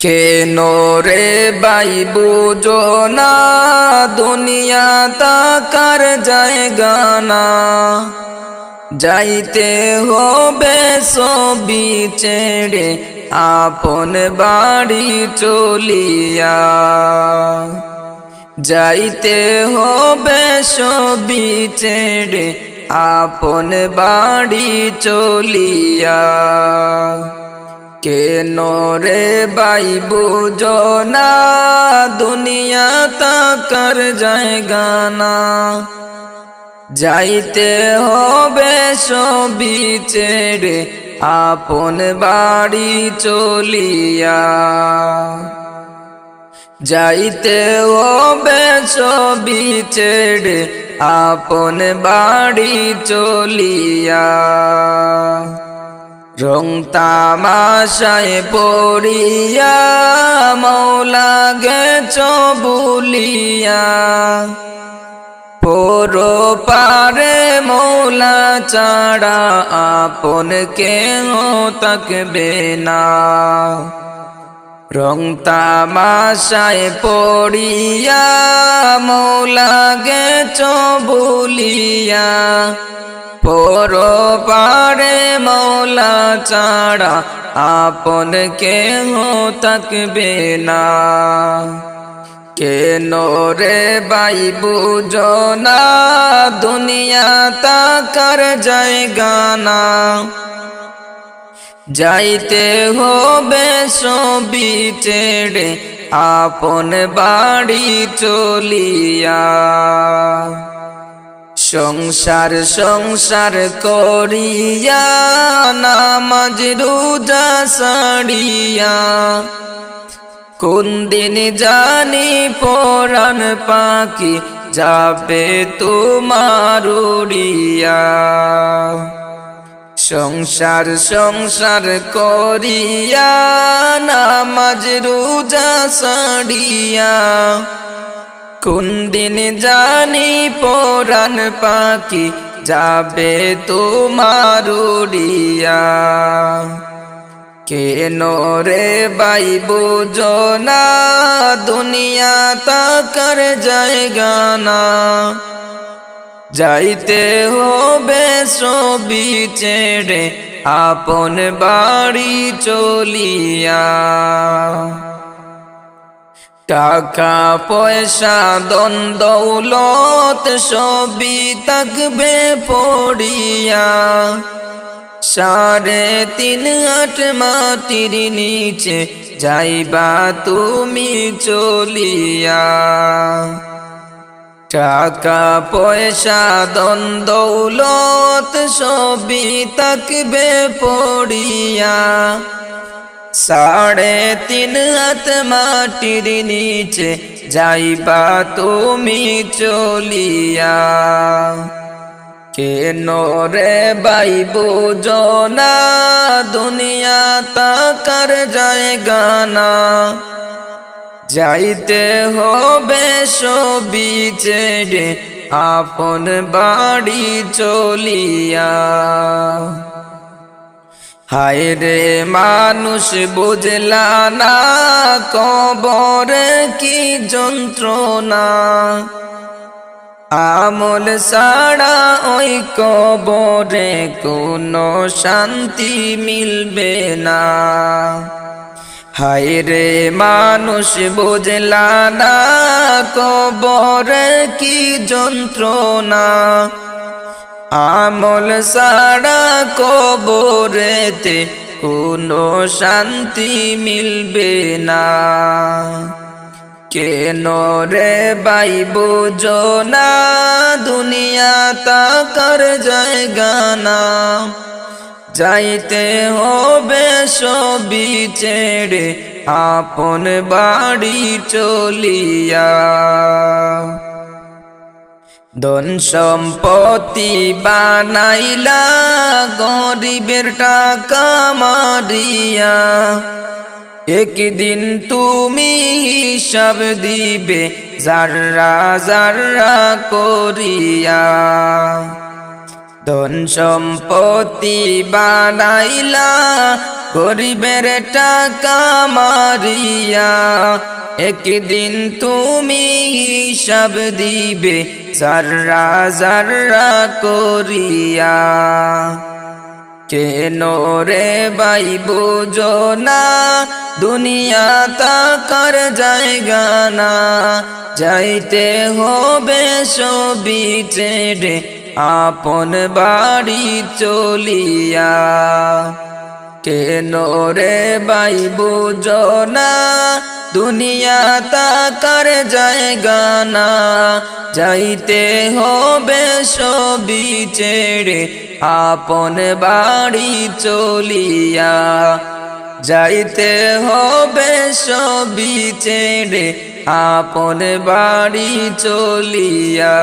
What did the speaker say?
কেন রে ভাই বুঝো না দুনিয়া তাকার জায়গা না, যাইতে হবে সবই ছেড়ে আপন বাড়ি চলিয়া, যাইতে হবে সবই ছেড়ে আপন বাড়ি চলিয়া। কেন রে ভাই বুঝো না দুনিয়া তাকার জায়গা না, যাইতে হবে সবই ছেড়ে আপন বাড়ি চলিয়া, যাইতে হবে সবই ছেড়ে আপন বাড়ি চলিয়া। রং তামাশায় পড়িয়া মৌলা গেছ ভুলিয়া, পরো পারে মৌলা ছাড়া আপন কেহ থাকবে না। রং তামাশায় পড়িয়া মৌলা গেছ ভুলিয়া, পরো পারে মৌলা ছাড়া আপন কেহ থাকবে না। কেন রে ভাই বুঝো না দুনিয়া তাকার জায়গা না, যাইতে হবে সবই ছেড়ে আপন বাড়ি চলিয়া। সংসার সংসার করিয়া নামাজ রোজা ছাড়িয়া, কোন দিন জানি পরাণ পাখি যাবে তোমার উড়িয়া। সংসার সংসার করিয়া নামাজ রোজা ছাড়িয়া, কোন দিন জানি পরাণ পাখি যাবে তোমার উড়িয়া। কেন রে ভাই বুঝো না দুনিয়া তাকার জায়গা না, যাইতে হবে সবই ছেড়ে আপন বাড়ি চলিয়া। টাকা পয়সা ধন দৌলত সবই থাকবে পড়িয়া, 3.5 মাটির নিচে যাইবা তুমি চলিয়া। টাকা পয়সা ধন দৌলত সবই থাকবে পড়িয়া, 3.5 মাটির নিচে যাইবা তুমি চলিয়া। কেন রে ভাই বুঝো না দুনিয়া তাকার জায়গা না, যাইতে হবে সবই ছেড়ে আপন বাড়ি চলিয়া। হায় রে মানুষ বুঝলা না কবরে কি যন্ত্রণা, আমল ছাড়া ওই কবরে কোনো শান্তি মিলবে না। হায় রে মানুষ বুঝলা না কবরে কি যন্ত্রণা, আমল ছাড়া কবরেতে কোনো শান্তি মিলবে না। কেন রে ভাই বুঝো না দুনিয়া তাকার জায়গা না, যাইতে হবে সবই ছেড়ে আপন বাড়ি চলিয়া। ধন সম্পত্তি বানাইলা গরিবের টাকা মারিয়া, একদিন তুমি হিসাব দিবে যার্রা যার্রা করিয়া। ধন সম্পত্তি বানাইলা গরিবের টাকা মারিয়া একদিন তুমি হিসাব দিবে যার্রা যার্রা করিয়া কেন রে ভাই বুঝো না দুনিয়া তাকার জায়গা না যাইতে হবে সবই ছেড়ে আপন বাড়ি চলিয়া কেন রে ভাই বুঝো না দুনিয়া তাকার জায়গা না যাইতে হবে সবই ছেড়ে আপন বাড়ি চলিয়া যাইতে হবে সবই ছেড়ে আপন বাড়ি চলিয়া।